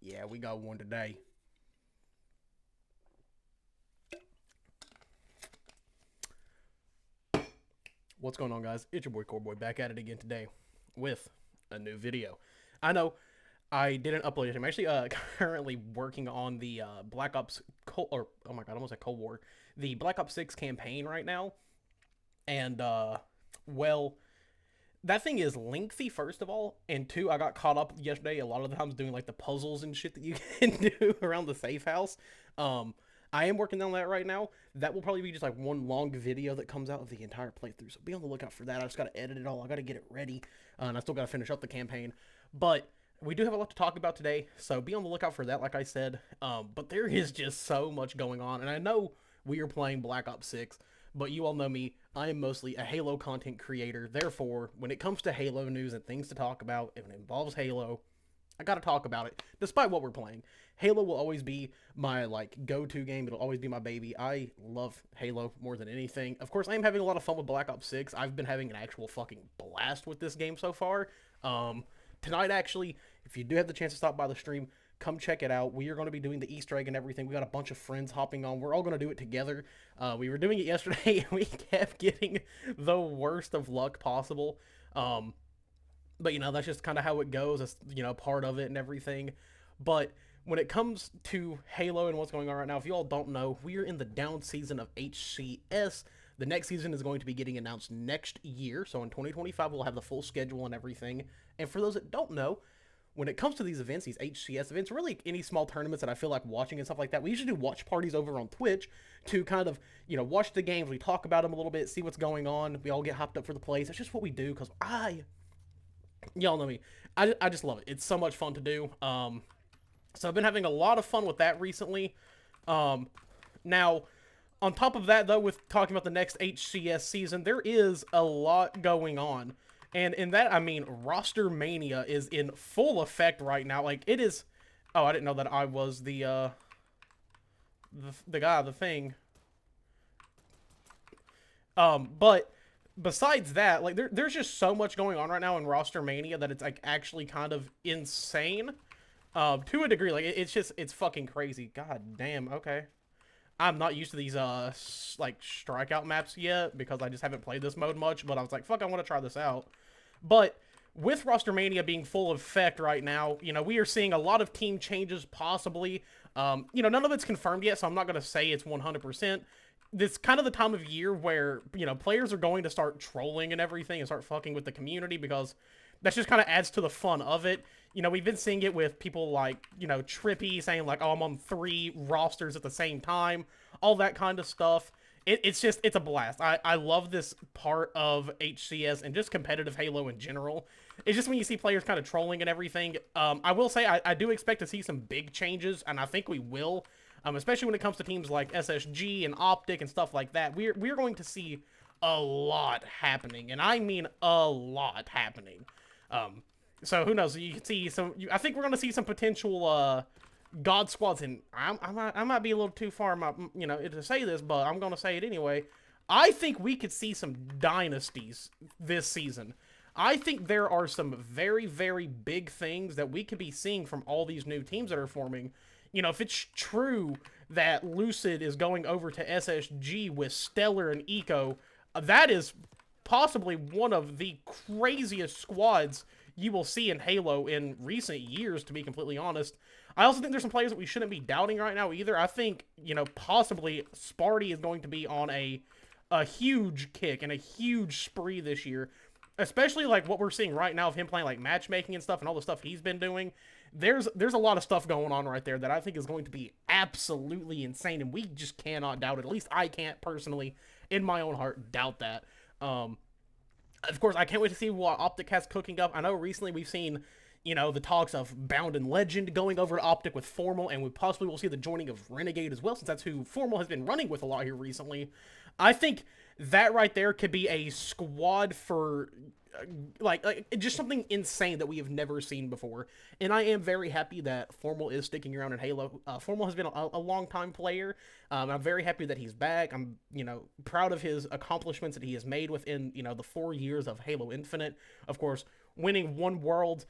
Yeah, we got one today. What's going on, guys? It's your boy Coreboy back at it again today with a new video. I know I didn't upload it. I'm actually currently working on the Black Ops oh my god, I almost said Cold War, the Black Ops 6 campaign right now, and well, that thing is lengthy, first of all, and two, I got caught up yesterday a lot of the times doing like the puzzles and shit that you can do around the safe house. Um, I am working on that right now. That will probably be just like one long video that comes out of the entire playthrough. So be on the lookout for that. I just got to edit it all. I got to get it ready, and I still got to finish up the campaign. But we do have a lot to talk about today, so be on the lookout for that. Like I said, but there is just so much going on, and I know we are playing Black Ops 6, but you all know me. I am mostly a Halo content creator. Therefore, when it comes to Halo news and things to talk about, if it involves Halo, I gotta talk about it, despite what we're playing. Halo will always be my like go-to game. It'll always be my baby. I love Halo more than anything. Of course, I am having a lot of fun with Black Ops 6. I've been having an actual fucking blast with this game so far. Tonight, actually, if you do have the chance to stop by the stream, come check it out. We are going to be doing the Easter egg and everything. We got a bunch of friends hopping on. We're all going to do it together. We were doing it yesterday, and we kept getting the worst of luck possible. But that's just kind of how it goes. It's part of it and everything. But when it comes to Halo and what's going on right now, if you all don't know, we are in the down season of HCS. The next season is going to be getting announced next year. So in 2025, we'll have the full schedule and everything. And for those that don't know, when it comes to these events, these HCS events, really any small tournaments that I feel like watching and stuff like that, we usually do watch parties over on Twitch to kind of, watch the games. We talk about them a little bit, see what's going on. We all get hopped up for the plays. That's just what we do because y'all know me. I just love it. It's so much fun to do. So I've been having a lot of fun with that recently. Now, on top of that, though, with talking about the next HCS season, there is a lot going on. And in that, I mean, Rostermania is in full effect right now. Like, it is... Oh, I didn't know that I was the guy, the thing. But besides that, like, there's just so much going on right now in Rostermania that it's, like, actually kind of insane. To a degree. Like, it's fucking crazy. God damn, okay. I'm not used to these, like, strikeout maps yet, because I just haven't played this mode much, but I was like, fuck, I want to try this out. But with Rostermania being full effect right now, we are seeing a lot of team changes, possibly. None of it's confirmed yet, so I'm not going to say it's 100%. This kind of the time of year where, players are going to start trolling and everything and start fucking with the community, because that just kind of adds to the fun of it. We've been seeing it with people like, Trippy saying like, oh, I'm on 3 rosters at the same time, all that kind of stuff. It's a blast. I love this part of HCS and just competitive Halo in general. It's just when you see players kind of trolling and everything. I will say I do expect to see some big changes, and I think we will, especially when it comes to teams like SSG and Optic and stuff like that. We're going to see a lot happening, and I mean a lot happening. So who knows? You can see some. I think we're going to see some potential God squads, and I might be a little too far, to say this, but I'm going to say it anyway. I think we could see some dynasties this season. I think there are some very, very big things that we could be seeing from all these new teams that are forming. If it's true that Lucid is going over to SSG with Stellar and Eco, that is possibly one of the craziest squads you will see in Halo in recent years, to be completely honest. I also think there's some players that we shouldn't be doubting right now either. I think, possibly Sparty is going to be on a huge kick and a huge spree this year. Especially, like, what we're seeing right now of him playing, like, matchmaking and stuff and all the stuff he's been doing. There's a lot of stuff going on right there that I think is going to be absolutely insane, and we just cannot doubt it. At least I can't personally, in my own heart, doubt that. Of course, I can't wait to see what Optic has cooking up. I know recently we've seen, the talks of Bound and Legend going over to Optic with Formal, and we possibly will see the joining of Renegade as well, since that's who Formal has been running with a lot here recently. I think that right there could be a squad for, like just something insane that we have never seen before. And I am very happy that Formal is sticking around in Halo. Formal has been a long-time player. I'm very happy that he's back. I'm, proud of his accomplishments that he has made within, the 4 years of Halo Infinite. Of course, winning one world,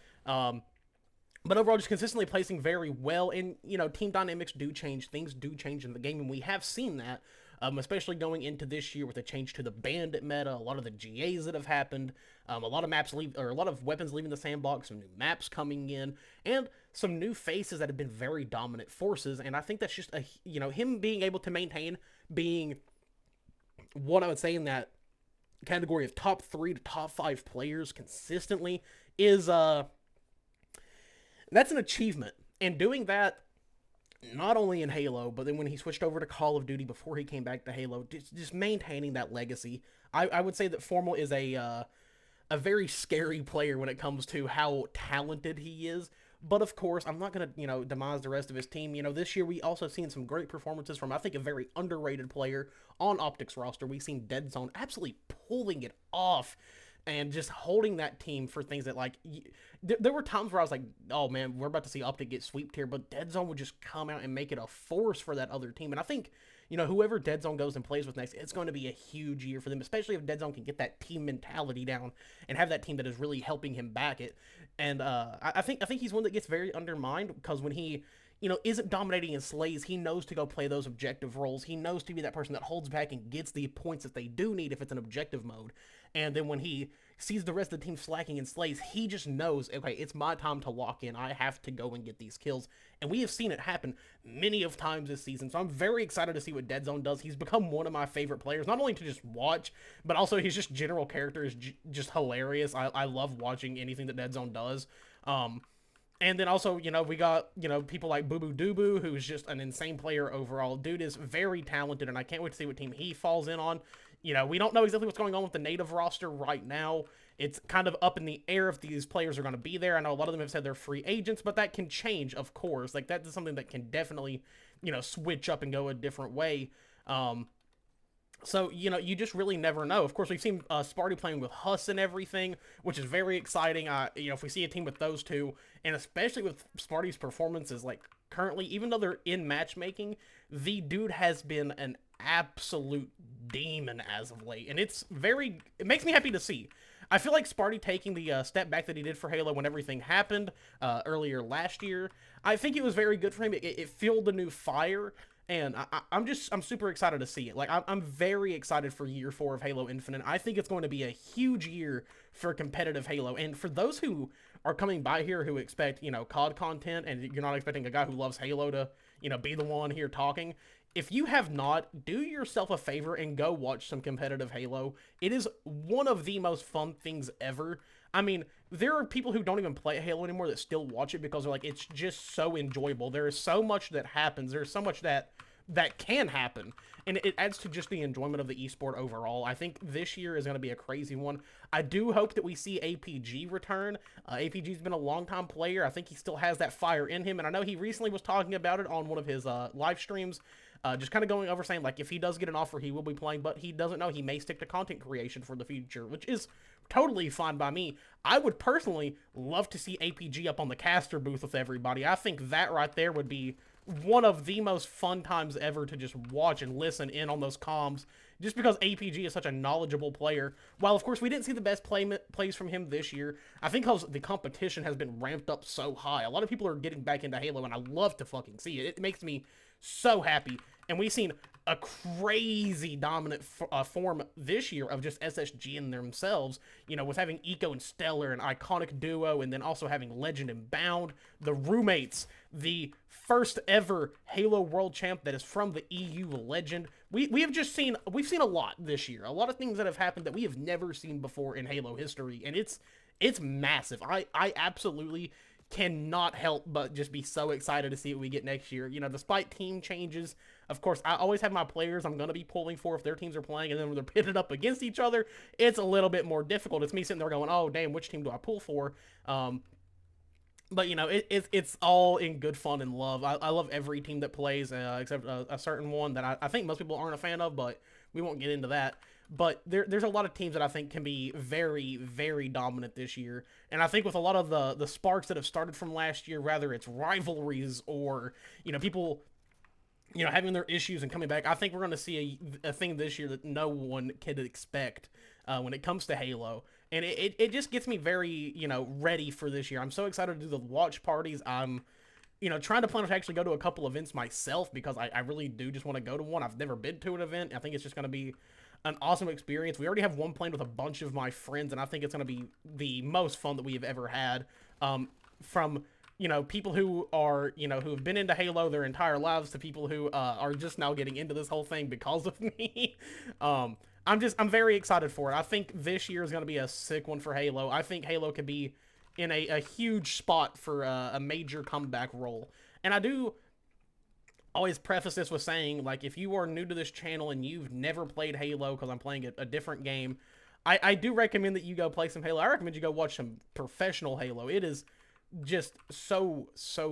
but overall just consistently placing very well. And team dynamics do change, things do change in the game, and we have seen that, especially going into this year with a change to the bandit meta, a lot of the GAs that have happened, a lot of maps leave, or a lot of weapons leaving the sandbox, some new maps coming in, and some new faces that have been very dominant forces. And I think that's just him being able to maintain being what I would say in that category of top 3 to top 5 players consistently is that's an achievement. And doing that not only in Halo, but then when he switched over to Call of Duty before he came back to Halo, just maintaining that legacy. I would say that Formal is a very scary player when it comes to how talented he is. But of course, I'm not going to, demise the rest of his team. This year we also seen some great performances from, I think, a very underrated player on Optic's roster. We've seen Dead Zone absolutely pulling it off and just holding that team for things that, like, there were times where I was like, oh man, we're about to see Optic get sweeped here, but Dead Zone would just come out and make it a force for that other team. And I think, whoever Dead Zone goes and plays with next, it's going to be a huge year for them, especially if Dead Zone can get that team mentality down and have that team that is really helping him back it. And I think he's one that gets very undermined because when he isn't dominating in slays, he knows to go play those objective roles. He knows to be that person that holds back and gets the points that they do need if it's an objective mode. And then when he sees the rest of the team slacking in slays, he just knows, okay, it's my time to lock in. I have to go and get these kills. And we have seen it happen many of times this season. So I'm very excited to see what Dead Zone does. He's become one of my favorite players, not only to just watch, but also his just general character is just hilarious. I love watching anything that Dead Zone does. And then also, we got, people like Boo Boo Doo who's just an insane player overall. Dude is very talented, and I can't wait to see what team he falls in on. We don't know exactly what's going on with the native roster right now. It's kind of up in the air if these players are going to be there. I know a lot of them have said they're free agents, but that can change, of course. Like, that is something that can definitely, switch up and go a different way. So, you just really never know. Of course, we've seen Sparty playing with Huss and everything, which is very exciting. If we see a team with those two, and especially with Sparty's performances, like, currently, even though they're in matchmaking, the dude has been an absolute demon as of late. And it makes me happy to see. I feel like Sparty taking the step back that he did for Halo when everything happened earlier last year, I think it was very good for him. It fueled a new fire. And I'm super excited to see it. Like, I'm very excited for year 4 of Halo Infinite. I think it's going to be a huge year for competitive Halo. And for those who are coming by here who expect, COD content, and you're not expecting a guy who loves Halo to, be the one here talking, if you have not, do yourself a favor and go watch some competitive Halo. It is one of the most fun things ever. I mean, there are people who don't even play Halo anymore that still watch it because they're like, it's just so enjoyable. There is so much that happens. There's so much that can happen. And it adds to just the enjoyment of the esport overall. I think this year is going to be a crazy one. I do hope that we see APG return. APG's been a long-time player. I think he still has that fire in him. And I know he recently was talking about it on one of his live streams. Just kind of going over saying, like, if he does get an offer, he will be playing, but he doesn't know. He may stick to content creation for the future, which is totally fine by me. I would personally love to see APG up on the caster booth with everybody. I think that right there would be one of the most fun times ever to just watch and listen in on those comms, just because APG is such a knowledgeable player. While, of course, we didn't see the best plays from him this year, I think because the competition has been ramped up so high. A lot of people are getting back into Halo, and I love to fucking see it. It makes me so happy. And we've seen a crazy dominant form this year of just SSG in themselves, with having Eco and Stellar, an iconic duo, and then also having Legend and Bound, the roommates, the first ever Halo World Champ that is from the EU Legend. We've seen a lot this year, a lot of things that have happened that we have never seen before in Halo history, and it's massive. I absolutely cannot help but just be so excited to see what we get next year. Despite team changes, of course, I always have my players I'm going to be pulling for if their teams are playing, and then when they're pitted up against each other, it's a little bit more difficult. It's me sitting there going, oh, damn, which team do I pull for? But, it's all in good fun and love. I love every team that plays, except a certain one that I think most people aren't a fan of, but we won't get into that. But there's a lot of teams that I think can be very, very dominant this year. And I think with a lot of the sparks that have started from last year, whether it's rivalries or, people, having their issues and coming back, I think we're going to see a thing this year that no one could expect when it comes to Halo. And it just gets me very, ready for this year. I'm so excited to do the watch parties. I'm, trying to plan to actually go to a couple events myself because I really do just want to go to one. I've never been to an event. I think it's just going to be an awesome experience. We already have one planned with a bunch of my friends, and I think it's going to be the most fun that we have ever had. From people who are, who have been into Halo their entire lives to people who are just now getting into this whole thing because of me. I'm very excited for it. I think this year is going to be a sick one for Halo. I think Halo could be in a huge spot for a major comeback role. And I do always preface this with saying, like, if you are new to this channel and you've never played Halo, because I'm playing a different game, I do recommend that you go play some Halo. I recommend you go watch some professional Halo. It is just so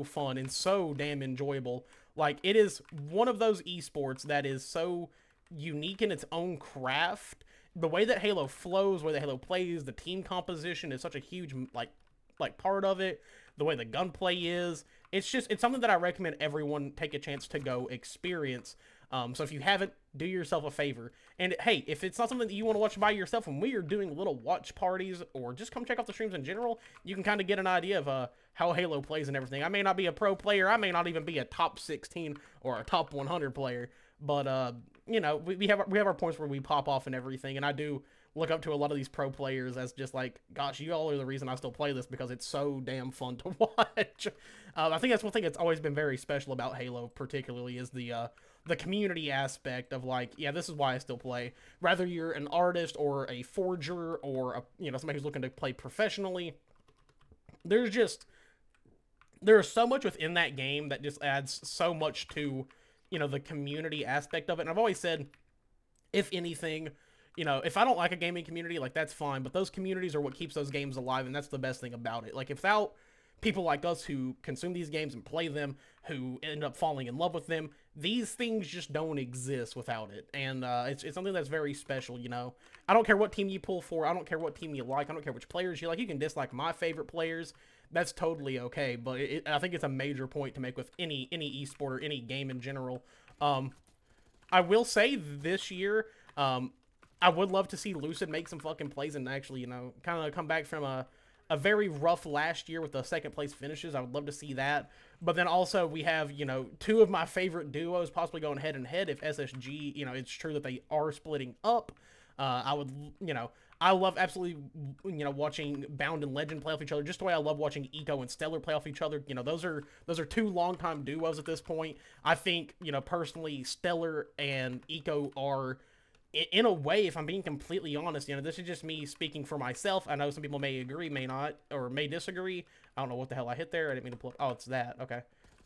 fun and so damn enjoyable. Like, it is one of those esports that is so unique in its own craft. The way that Halo flows, the way that Halo plays, the team composition is such a huge like part of it. The way the gunplay is, it's something that I recommend everyone take a chance to go experience. So if you haven't, do yourself a favor. And hey, if it's not something that you want to watch by yourself, when we are doing little watch parties, or just come check out the streams in general, you can kind of get an idea of how Halo plays and everything. I may not be a pro player, I may not even be a top 16 or a top 100 player, but we have our points where we pop off and everything, and I do look up to a lot of these pro players as just like, gosh, you all are the reason I still play this, because it's so damn fun to watch. I think that's one thing that's always been very special about Halo, particularly, is the community aspect of, like, yeah, this is why I still play. Whether you're an artist or a forger or somebody who's looking to play professionally, there's so much within that game that just adds so much to the community aspect of it. And I've always said, if anything, if I don't like a gaming community, like, that's fine, but those communities are what keeps those games alive, and that's the best thing about it. Like, without people like us who consume these games and play them, who end up falling in love with them, these things just don't exist without it. And it's something that's very special. I don't care what team you pull for, I don't care what team you like, I don't care which players you like. You can dislike my favorite players, that's totally okay, but I think it's a major point to make with any esport or any game in general. I will say this year, I would love to see Lucid make some fucking plays and actually, kind of come back from a very rough last year with the second place finishes. I would love to see that. But then also we have, two of my favorite duos possibly going head and head if SSG, it's true that they are splitting up. I would, I love absolutely, watching Bound and Legend play off each other, just the way I love watching Eco and Stellar play off each other. Those are two longtime duos at this point. I think, personally, Stellar and Eco are, in a way, if I'm being completely honest, this is just me speaking for myself. I know some people may agree, may not, or may disagree. I don't know what the hell I hit there. I didn't mean to pull. Oh, it's that. Okay.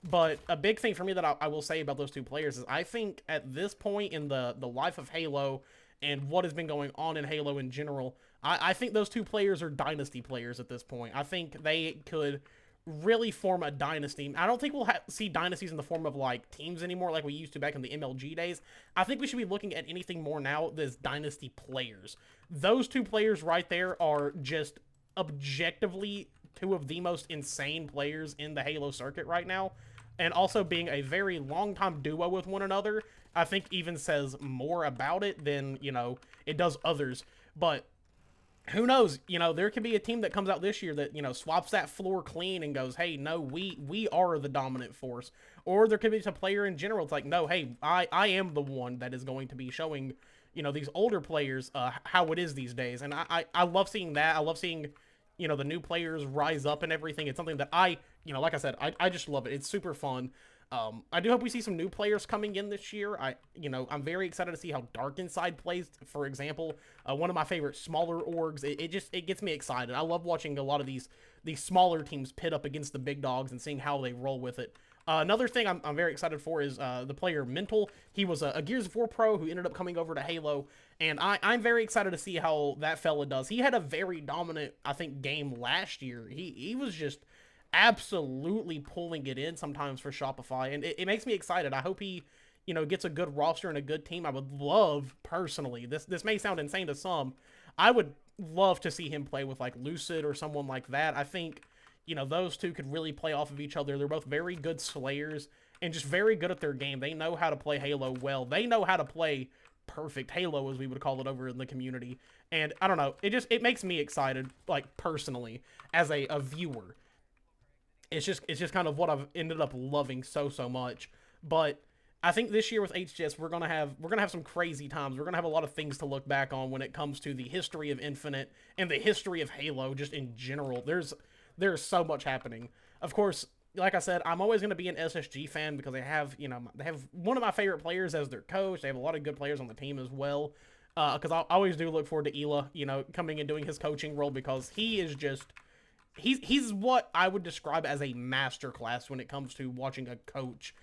But a big thing for me that I will say about those two players is I think at this point in the life of Halo and what has been going on in Halo in general, I think those two players are dynasty players at this point. I think they could really form a dynasty. I don't think we'll see dynasties in the form of, like, teams anymore like we used to back in the MLG days. I think we should be looking at anything more now as dynasty players. Those two players right there are just objectively two of the most insane players in the Halo circuit right now. And also being a very long-time duo with one another, I think even says more about it than, it does others. But who knows? There could be a team that comes out this year that, swaps that floor clean and goes, hey, no, we are the dominant force. Or there could be a player in general. It's like, no, hey, I am the one that is going to be showing, these older players how it is these days. And I love seeing that. I love seeing, the new players rise up and everything. It's something that like I said, I just love it. It's super fun. I do hope we see some new players coming in this year. I'm very excited to see how Dark Inside plays, for example. One of my favorite smaller orgs. It gets me excited. I love watching a lot of these smaller teams pit up against the big dogs and seeing how they roll with it. Another thing I'm very excited for is the player Mental. He was a Gears of War pro who ended up coming over to Halo, and I'm very excited to see how that fella does. He had a very dominant, I think, game last year. He was just absolutely pulling it in sometimes for Shopify, and it makes me excited. I hope he, gets a good roster and a good team. I would love, personally, this may sound insane to some, I would love to see him play with, like, Lucid or someone like that. I think, those two could really play off of each other. They're both very good slayers and just very good at their game. They know how to play Halo well. They know how to play perfect Halo, as we would call it over in the community. And I don't know, it makes me excited, like personally, as a viewer. It's just kind of what I've ended up loving so much. But I think this year with HGS we're gonna have some crazy times. We're gonna have a lot of things to look back on when it comes to the history of Infinite and the history of Halo just in general. There's so much happening. Of course, like I said, I'm always going to be an SSG fan because they have one of my favorite players as their coach. They have a lot of good players on the team as well. Because I always do look forward to Ela, coming and doing his coaching role because he is just he's what I would describe as a master class when it comes to watching a coach,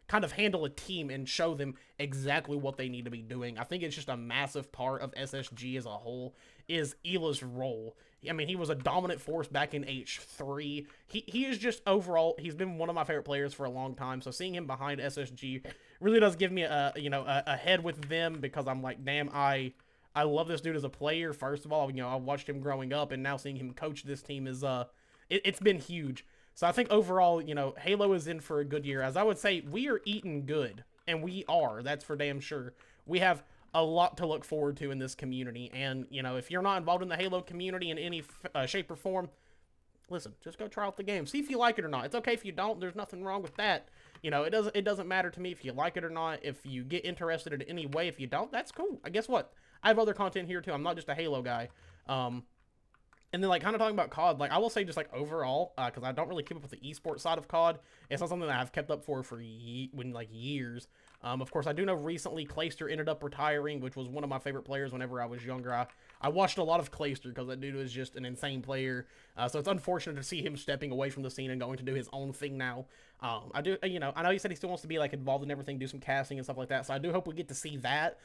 kind of handle a team and show them exactly what they need to be doing. I think it's just a massive part of SSG as a whole is Ela's role. I mean, he was a dominant force back in H3. He is just overall, he's been one of my favorite players for a long time. So seeing him behind SSG really does give me a head with them because I'm like, damn, I love this dude as a player. First of all, I watched him growing up, and now seeing him coach this team it's been huge. So I think overall, Halo is in for a good year. As I would say, we are eating good, and we are. That's for damn sure. We have a lot to look forward to in this community, and if you're not involved in the Halo community in any shape or form, listen, just go try out the game. See if you like it or not. It's okay if you don't. There's nothing wrong with that. It doesn't matter to me if you like it or not. If you get interested in any way, if you don't, that's cool. Guess what? I have other content here too. I'm not just a Halo guy. And then, like, kind of talking about COD, like, I will say just, like, overall, because I don't really keep up with the esports side of COD. It's not something that I've kept up for years. Of course, I do know recently Clayster ended up retiring, which was one of my favorite players whenever I was younger. I watched a lot of Clayster because that dude was just an insane player. So it's unfortunate to see him stepping away from the scene and going to do his own thing now. I know he said he still wants to be, like, involved in everything, do some casting and stuff like that. So I do hope we get to see that.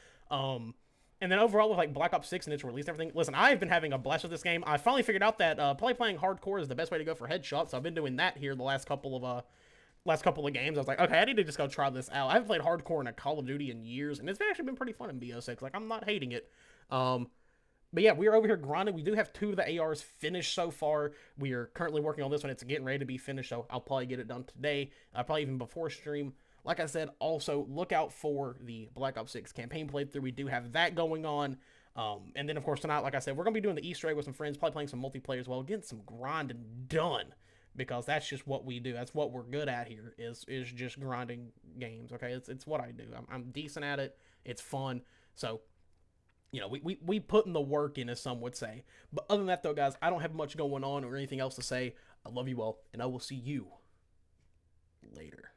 And then overall with like Black Ops 6 and its release and everything, listen, I've been having a blast with this game. I finally figured out that probably playing hardcore is the best way to go for headshots. So I've been doing that here the last couple of games. I was like, okay, I need to just go try this out. I haven't played hardcore in a Call of Duty in years, and it's actually been pretty fun in BO6. Like, I'm not hating it. But yeah, we are over here grinding. We do have 2 of the ARs finished so far. We are currently working on this one. It's getting ready to be finished, so I'll probably get it done today, probably even before stream. Like I said, also look out for the Black Ops 6 campaign playthrough. We do have that going on. And then, of course, tonight, like I said, we're going to be doing the Easter egg with some friends, probably playing some multiplayer as well, getting some grinding done. Because that's just what we do. That's what we're good at here, is just grinding games, okay? It's what I do. I'm decent at it. It's fun. So, we put in the work in, as some would say. But other than that, though, guys, I don't have much going on or anything else to say. I love you all, and I will see you later.